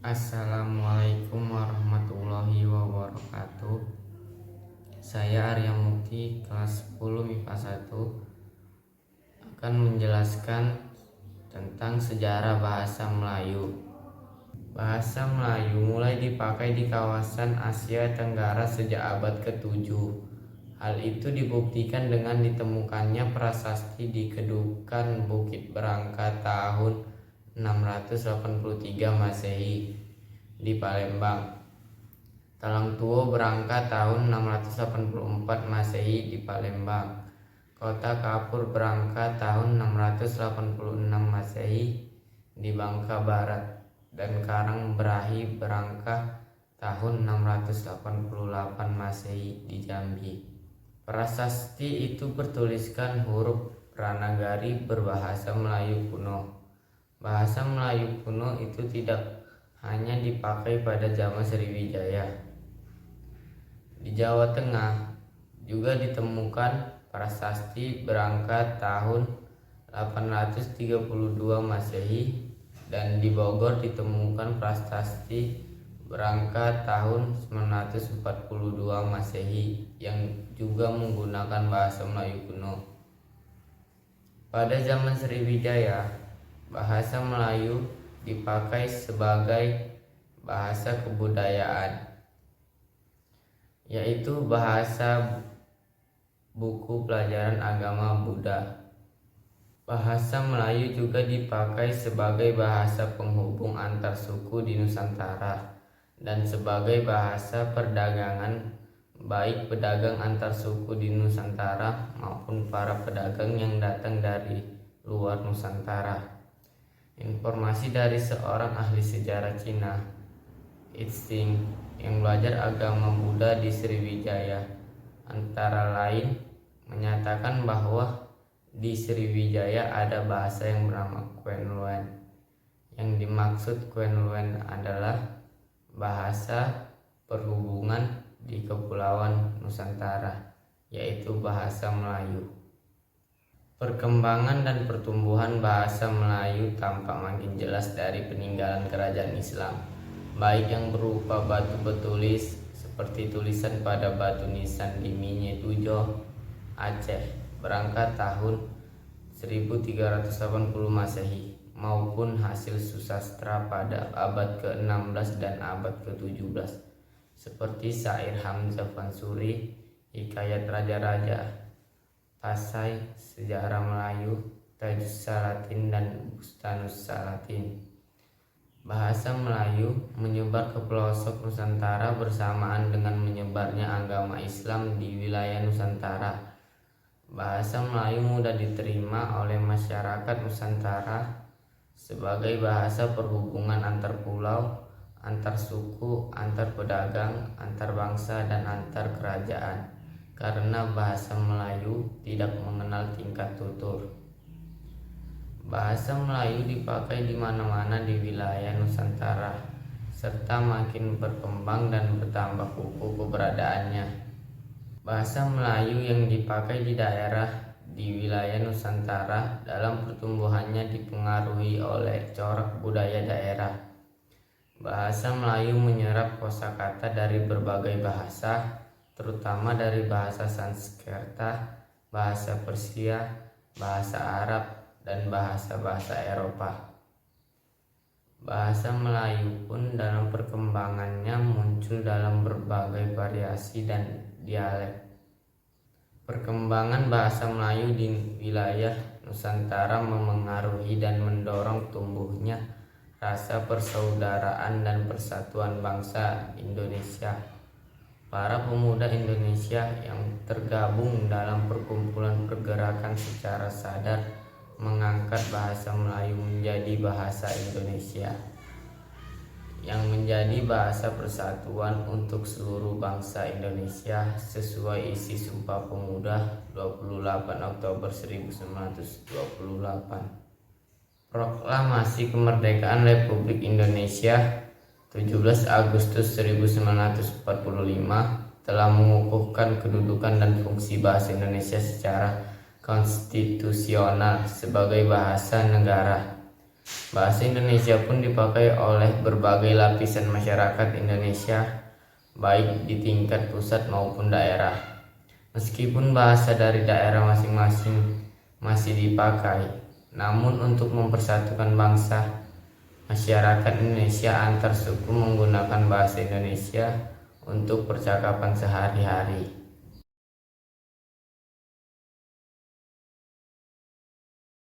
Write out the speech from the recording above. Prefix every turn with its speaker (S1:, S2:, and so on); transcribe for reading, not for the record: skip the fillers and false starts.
S1: Assalamualaikum warahmatullahi wabarakatuh. Saya Arya Mukti, kelas 10 MIPA 1, akan menjelaskan tentang sejarah bahasa Melayu. Bahasa Melayu mulai dipakai di kawasan Asia Tenggara sejak abad ke-7. Hal itu dibuktikan dengan ditemukannya prasasti di Kedukan Bukit Berangka tahun 683 Masehi di Palembang, Talang Tuo Berangka tahun 684 Masehi di Palembang, Kota Kapur Berangka tahun 686 Masehi di Bangka Barat, dan Karang Berahi Berangka tahun 688 Masehi di Jambi. Prasasti itu bertuliskan huruf Pranagari berbahasa Melayu kuno. Bahasa Melayu kuno itu tidak hanya dipakai pada zaman Sriwijaya. Di Jawa Tengah juga ditemukan prasasti Berangka tahun 832 Masehi, dan di Bogor ditemukan prasasti Berangka tahun 942 Masehi yang juga menggunakan bahasa Melayu kuno. Pada zaman Sriwijaya, bahasa Melayu dipakai sebagai bahasa kebudayaan, yaitu bahasa buku pelajaran agama Buddha. Bahasa Melayu juga dipakai sebagai bahasa penghubung antar suku di Nusantara dan sebagai bahasa perdagangan, baik pedagang antar suku di Nusantara maupun para pedagang yang datang dari luar Nusantara. Informasi dari seorang ahli sejarah Cina, Itzing, yang belajar agama Buddha di Sriwijaya, antara lain menyatakan bahwa di Sriwijaya ada bahasa yang bernama Kuen Luen. Yang dimaksud Kuen Luen adalah bahasa perhubungan di Kepulauan Nusantara, yaitu bahasa Melayu. Perkembangan dan pertumbuhan bahasa Melayu tampak makin jelas dari peninggalan kerajaan Islam, baik yang berupa batu bertulis seperti tulisan pada batu nisan di Minye Tujoh, Aceh, Berangka tahun 1380 Masehi, maupun hasil susastra pada abad ke-16 dan abad ke-17 seperti Syair Hamzah Fansuri, Hikayat Raja-Raja, Pasai, Sejarah Melayu, Tajus Salatin, dan Bustanus Salatin. Bahasa Melayu menyebar ke pelosok Nusantara bersamaan dengan menyebarnya agama Islam di wilayah Nusantara. Bahasa Melayu mudah diterima oleh masyarakat Nusantara sebagai bahasa perhubungan antar pulau, antar suku, antar pedagang, antar bangsa, dan antar kerajaan, karena bahasa Melayu tidak mengenal tingkat tutur. Bahasa Melayu dipakai di mana-mana di wilayah Nusantara, serta makin berkembang dan bertambah kukuh keberadaannya. Bahasa Melayu yang dipakai di daerah di wilayah Nusantara dalam pertumbuhannya dipengaruhi oleh corak budaya daerah. Bahasa Melayu menyerap kosakata dari berbagai bahasa, terutama dari bahasa Sanskerta, bahasa Persia, bahasa Arab, dan bahasa-bahasa Eropa. Bahasa Melayu pun dalam perkembangannya muncul dalam berbagai variasi dan dialek. Perkembangan bahasa Melayu di wilayah Nusantara memengaruhi dan mendorong tumbuhnya rasa persaudaraan dan persatuan bangsa Indonesia. Para pemuda Indonesia yang tergabung dalam perkumpulan pergerakan secara sadar mengangkat bahasa Melayu menjadi bahasa Indonesia, yang menjadi bahasa persatuan untuk seluruh bangsa Indonesia sesuai isi Sumpah Pemuda 28 Oktober 1928. Proklamasi Kemerdekaan Republik Indonesia 17 Agustus 1945 telah mengukuhkan kedudukan dan fungsi bahasa Indonesia secara konstitusional sebagai bahasa negara. Bahasa Indonesia pun dipakai oleh berbagai lapisan masyarakat Indonesia, baik di tingkat pusat maupun daerah. Meskipun bahasa dari daerah masing-masing masih dipakai, namun untuk mempersatukan bangsa, masyarakat Indonesia antar suku menggunakan bahasa Indonesia untuk percakapan sehari-hari.